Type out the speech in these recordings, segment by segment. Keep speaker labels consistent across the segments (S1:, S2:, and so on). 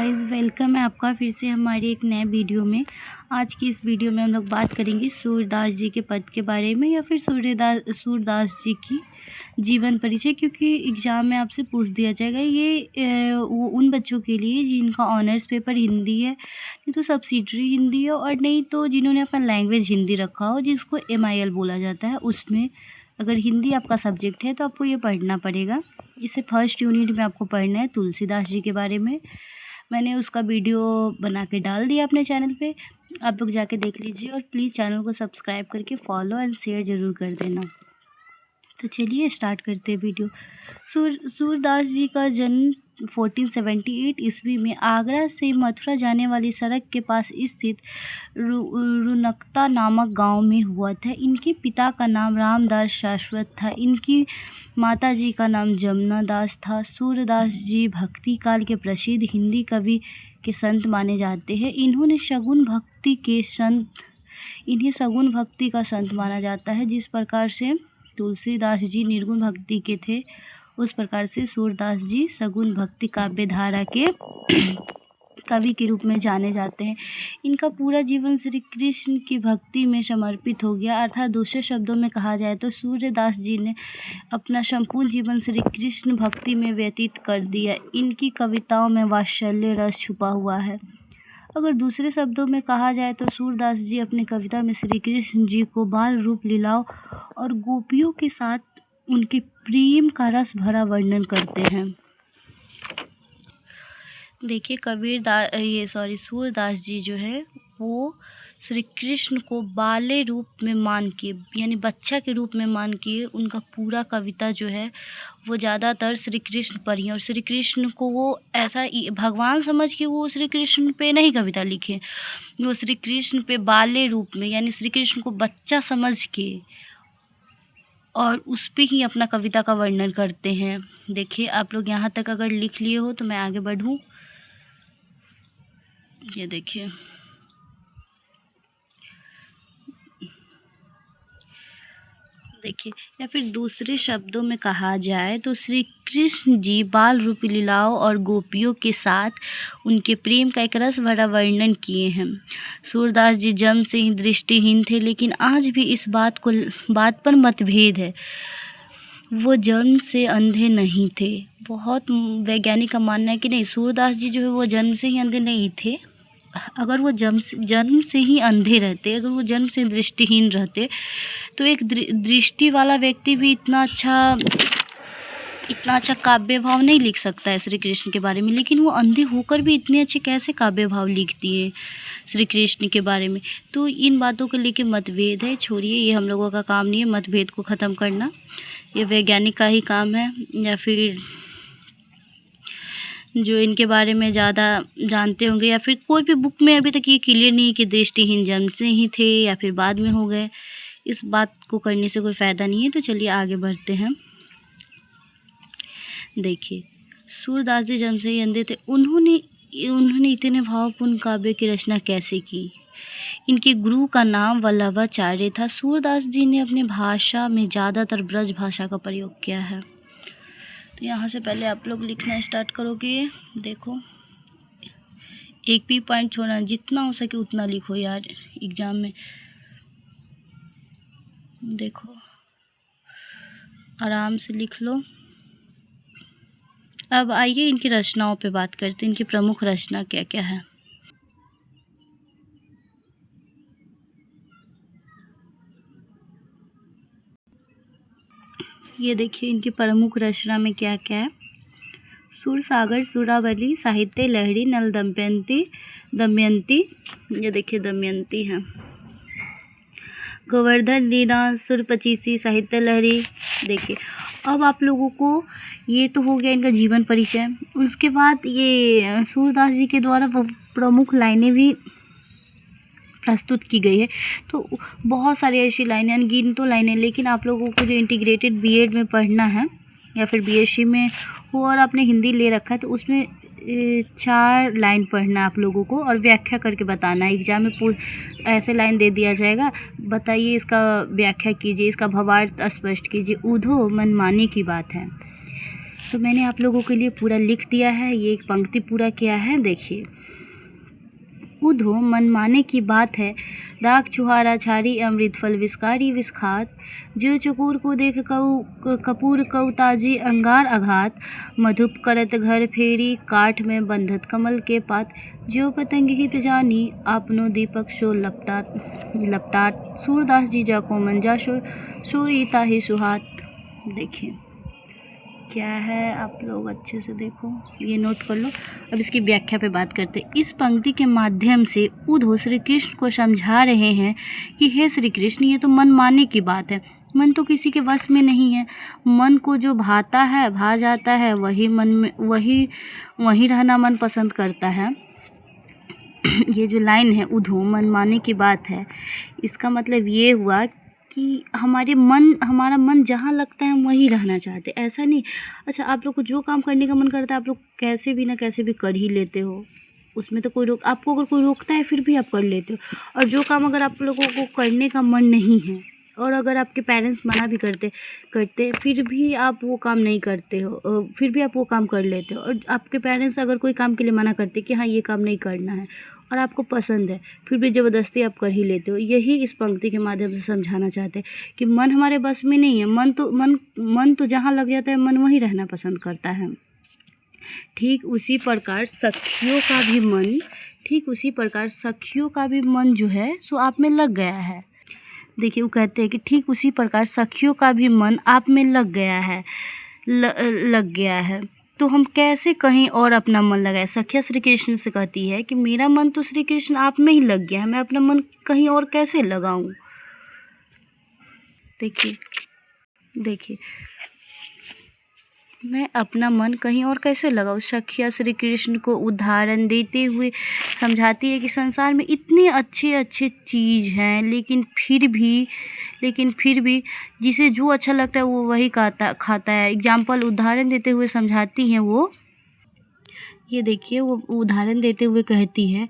S1: Guys, welcome है आपका फिर से हमारी एक नए वीडियो में। आज की इस वीडियो में हम लोग बात करेंगे सूरदास जी के पद के बारे में या फिर सूरदास जी की जीवन परिचय, क्योंकि एग्ज़ाम में आपसे पूछ दिया जाएगा। ये वो उन बच्चों के लिए जिनका ऑनर्स पेपर हिंदी है, नहीं तो सब्सिडरी हिंदी है, और नहीं तो जिन्होंने अपना लैंग्वेज हिंदी रखा हो जिसको MIL बोला जाता है। उसमें अगर हिंदी आपका सब्जेक्ट है तो आपको ये पढ़ना पड़ेगा। इसे फर्स्ट यूनिट में आपको पढ़ना है तुलसीदास जी के बारे में। मैंने उसका वीडियो बना के डाल दिया अपने चैनल पे, आप लोग जाके देख लीजिए और प्लीज़ चैनल को सब्सक्राइब करके फॉलो एंड शेयर ज़रूर कर देना। तो चलिए स्टार्ट करते हैं वीडियो। सूरदास जी का जन्म 1478 ईस्वी में आगरा से मथुरा जाने वाली सड़क के पास स्थित रुनकता नामक गांव में हुआ था। इनके पिता का नाम रामदास शाश्वत था। इनकी माता जी का नाम जमुना दास था। सूरदास जी भक्ति काल के प्रसिद्ध हिंदी कवि के संत माने जाते हैं। इन्हें सगुन भक्ति का संत माना जाता है। जिस प्रकार से तुलसीदास जी निर्गुण भक्ति के थे, उस प्रकार से सूरदास जी सगुन भक्ति काव्य धारा के कवि के रूप में जाने जाते हैं। इनका पूरा जीवन श्री कृष्ण की भक्ति में समर्पित हो गया। अर्थात दूसरे शब्दों में कहा जाए तो सूरदास जी ने अपना संपूर्ण जीवन श्री कृष्ण भक्ति में व्यतीत कर दिया। इनकी कविताओं में वात्सल्य रस छुपा हुआ है। अगर दूसरे शब्दों में कहा जाए तो सूरदास जी अपनी कविता में श्री कृष्ण जी को बाल रूप लीलाओं और गोपियों के साथ उनके प्रेम का रस भरा वर्णन करते हैं। देखिए सूरदास जी जो है वो श्री कृष्ण को बाले रूप में मान के, यानी बच्चा के रूप में मान के उनका पूरा कविता जो है वो ज़्यादातर श्री कृष्ण पर ही, और श्री कृष्ण को वो ऐसा भगवान समझ के वो श्री कृष्ण पे नहीं कविता लिखे, वो श्री कृष्ण पे बाले रूप में, यानी श्री कृष्ण को बच्चा समझ के और उस पे ही अपना कविता का वर्णन करते हैं। देखिए आप लोग यहाँ तक अगर लिख लिए हो तो मैं आगे बढ़ूँ। ये देखिए, या फिर दूसरे शब्दों में कहा जाए तो श्री कृष्ण जी बाल रूपी लीलाओं और गोपियों के साथ उनके प्रेम का एक रस भरा वर्णन किए हैं। सूरदास जी जन्म से ही दृष्टिहीन थे, लेकिन आज भी इस बात पर मतभेद है। वो जन्म से अंधे नहीं थे। बहुत वैज्ञानिक का मानना है कि नहीं, सूरदास जी जो है वो जन्म से ही अंधे नहीं थे। अगर वो जन्म से ही अंधे रहते, अगर वो जन्म से दृष्टिहीन रहते तो एक दृष्टि वाला व्यक्ति भी इतना अच्छा काव्य भाव नहीं लिख सकता है श्री कृष्ण के बारे में। लेकिन वो अंधे होकर भी इतने अच्छे कैसे काव्य भाव लिखती है श्री कृष्ण के बारे में। तो इन बातों को लेके मतभेद है। छोड़िए, ये हम लोगों का काम नहीं है मतभेद को ख़त्म करना, ये वैज्ञानिक का ही काम है, या फिर जो इनके बारे में ज़्यादा जानते होंगे, या फिर कोई भी बुक में अभी तक ये क्लियर नहीं है कि दृष्टिहीन जन्म से ही थे या फिर बाद में हो गए। इस बात को करने से कोई फ़ायदा नहीं है। तो चलिए आगे बढ़ते हैं। देखिए, सूरदास जी जन्म से ही अंधे थे। उन्होंने इतने भावपूर्ण काव्य की रचना कैसे की? इनके गुरु का नाम वल्लभाचार्य था। सूरदास जी ने अपनी भाषा में ज़्यादातर ब्रज भाषा का प्रयोग किया है। तो यहाँ से पहले आप लोग लिखना स्टार्ट करोगे। देखो, एक भी पॉइंट छोड़ना, जितना हो सके उतना लिखो यार एग्ज़ाम में। देखो, आराम से लिख लो। अब आइए इनकी रचनाओं पे बात करते हैं। इनकी प्रमुख रचना क्या क्या है। ये देखिए इनकी प्रमुख रचना में क्या क्या है। सूरसागर, सुरावली, साहित्य लहरी, नल दमयंती, ये देखिए दमयंती है। गोवर्धन लीला, सुरपचीसी, साहित्य लहरी। देखिए, अब आप लोगों को ये तो हो गया इनका जीवन परिचय। उसके बाद ये सूरदास जी के द्वारा प्रमुख लाइनें भी प्रस्तुत की गई है। तो बहुत सारी ऐसी लाइनें, अनगिनत लाइनें, लेकिन आप लोगों को जो इंटीग्रेटेड बीएड में पढ़ना है या फिर बीएससी में हो और आपने हिंदी ले रखा है तो उसमें 4 लाइन पढ़ना है आप लोगों को और व्याख्या करके बताना है। एग्जाम में ऐसे लाइन दे दिया जाएगा, बताइए इसका व्याख्या कीजिए, इसका भावार्थ स्पष्ट कीजिए। ऊधो मनमानी की बात है। तो मैंने आप लोगों के लिए पूरा लिख दिया है, ये एक पंक्ति पूरा किया है। देखिए, उधो मनमाने की बात है, दाग छुहारा छारी अमृत फल विस्कारी विस्खात, ज्यों चकोर को देख कपूर कऊ ताजी अंगार अघात, मधुप करत घर फेरी काठ में बंधत कमल के पात, ज्यों पतंग हित जानी आपनो दीपक शो लपटात, सूरदास जी जाको मंजा सोई ताहि सुहात। देखिए क्या है, आप लोग अच्छे से देखो, ये नोट कर लो। अब इसकी व्याख्या पे बात करते हैं। इस पंक्ति के माध्यम से उद्धव श्री कृष्ण को समझा रहे हैं कि हे श्री कृष्ण, ये तो मन माने की बात है, मन तो किसी के वश में नहीं है। मन को जो भाता है, भा जाता है, वही मन में वही रहना मन पसंद करता है। ये जो लाइन है, उद्धव मन माने की बात है, इसका मतलब ये हुआ कि हमारा मन जहाँ लगता है हम वहीं रहना चाहते, ऐसा नहीं। अच्छा, आप लोग को जो काम करने का मन करता है आप लोग कैसे भी ना कैसे भी कर ही लेते हो, उसमें तो आपको अगर कोई रोकता है फिर भी आप कर लेते हो। और जो काम अगर आप लोगों को करने का मन नहीं है और अगर आपके पेरेंट्स मना भी करते फिर भी आप वो काम नहीं करते हो, फिर भी आप वो काम कर लेते हो। और आपके पेरेंट्स अगर कोई काम के लिए मना करते कि हाँ ये काम नहीं करना है और आपको पसंद है, फिर भी ज़बरदस्ती आप कर ही लेते हो। यही इस पंक्ति के माध्यम से समझाना चाहते हैं कि मन हमारे बस में नहीं है। मन तो जहाँ लग जाता है मन वहीं रहना पसंद करता है। ठीक उसी प्रकार सखियों का भी मन जो है सो आप में लग गया है। देखिए, वो कहते हैं कि ठीक उसी प्रकार सखियों का भी मन आप में लग गया है। तो हम कैसे कहीं और अपना मन लगाए? सखिया श्री कृष्ण से कहती है कि मेरा मन तो श्री कृष्ण आप में ही लग गया है, मैं अपना मन कहीं और कैसे लगाऊं? देखिए मैं अपना मन कहीं और कैसे लगाऊं? सखिया श्री कृष्ण को उदाहरण देते हुए समझाती है कि संसार में इतने अच्छे अच्छे चीज़ हैं, लेकिन फिर भी जिसे जो अच्छा लगता है वो वही खाता है। एग्जाम्पल उदाहरण देते हुए समझाती हैं वो। ये देखिए, वो उदाहरण देते हुए कहती है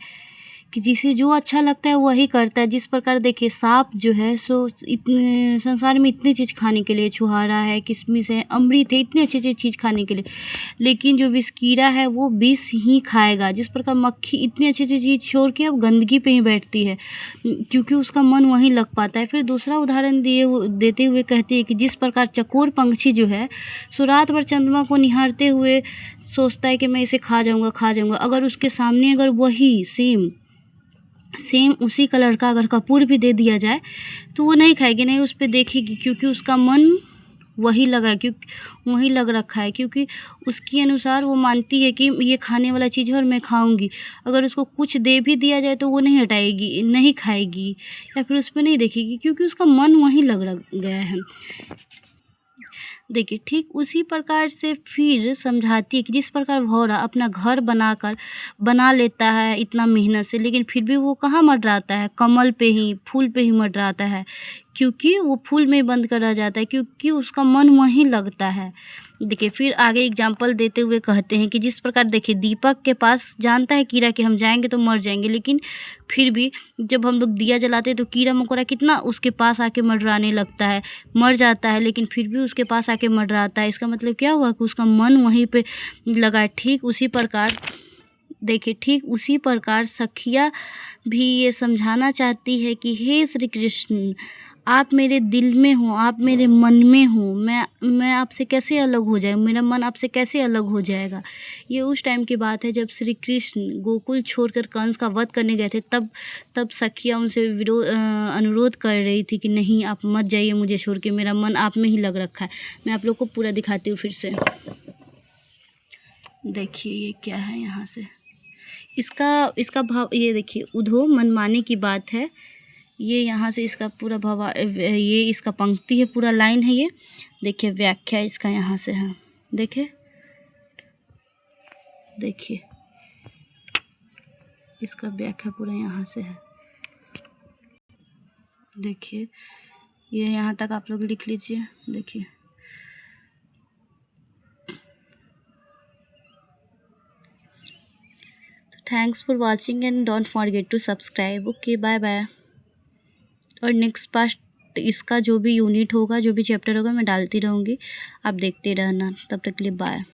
S1: कि जिसे जो अच्छा लगता है वही करता है। जिस प्रकार देखिए, सांप जो है सो इतने संसार में इतनी चीज़ खाने के लिए, छुहारा है, किशमिश है, अमृत है, इतनी अच्छी अच्छी चीज़ खाने के लिए, लेकिन जो विष कीड़ा है वो विष ही खाएगा। जिस प्रकार मक्खी इतनी अच्छी अच्छी चीज़ छोड़ के अब गंदगी पे ही बैठती है, क्योंकि उसका मन वहीं लग पाता है। फिर दूसरा उदाहरण देते हुए कहती है कि जिस प्रकार चकोर पंछी जो है सो रात भर चंद्रमा को निहारते हुए सोचता है कि मैं इसे खा जाऊंगा, अगर उसके सामने अगर वही सेम उसी कलर का अगर कपूर भी दे दिया जाए तो वो नहीं खाएगी, नहीं उस पर देखेगी, क्योंकि उसका मन वही लग रखा है। क्योंकि उसके अनुसार वो मानती है कि ये खाने वाला चीज़ है और मैं खाऊंगी। अगर उसको कुछ दे भी दिया जाए तो वो नहीं हटाएगी, नहीं खाएगी, या फिर उस पर नहीं देखेगी, क्योंकि उसका मन वहीं लग गया है। देखिए, ठीक उसी प्रकार से फिर समझाती है कि जिस प्रकार भौरा अपना घर बना लेता है इतना मेहनत से, लेकिन फिर भी वो कहाँ मंडराता है? कमल पे ही, फूल पे ही मंडराता है, क्योंकि वो फूल में बंद कर रह जाता है, क्योंकि उसका मन वहीं लगता है। देखिए, फिर आगे एग्जाम्पल देते हुए कहते हैं कि जिस प्रकार देखिए, दीपक के पास जानता है कीड़ा कि हम जाएंगे तो मर जाएंगे, लेकिन फिर भी जब हम लोग दिया जलाते हैं तो कीड़ा मकोड़ा कितना उसके पास आके मंडराने लगता है, मर जाता है, लेकिन फिर भी उसके पास आके मंडराता है। इसका मतलब क्या हुआ कि उसका मन वहीं पे लगा है। ठीक उसी प्रकार सखिया भी ये समझाना चाहती है कि हे श्री कृष्ण, आप मेरे दिल में हो, आप मेरे मन में हो, मैं आपसे कैसे अलग हो जाए, मेरा मन आपसे कैसे अलग हो जाएगा? ये उस टाइम की बात है जब श्री कृष्ण गोकुल छोड़कर कंस का वध करने गए थे। तब सखिया उनसे अनुरोध कर रही थी कि नहीं, आप मत जाइए मुझे छोड़ के, मेरा मन आप में ही लग रखा है। मैं आप लोग को पूरा दिखाती हूँ फिर से। देखिए, ये क्या है, यहाँ से इसका भाव ये देखिए, उधो मनमाने की बात है, ये यहाँ से इसका पूरा भाव, ये इसका पंक्ति है, पूरा लाइन है ये। देखिए, व्याख्या इसका यहाँ से है। देखिए इसका व्याख्या पूरा यहाँ से है। देखिए, ये यहाँ तक आप लोग लिख लीजिए। देखिए, thanks for watching and don't forget to subscribe. Okay, bye bye. और नेक्स्ट पार्ट तो इसका जो भी यूनिट होगा, जो भी चैप्टर होगा, मैं डालती रहूँगी, आप देखते रहना। तब तक के लिए बाय।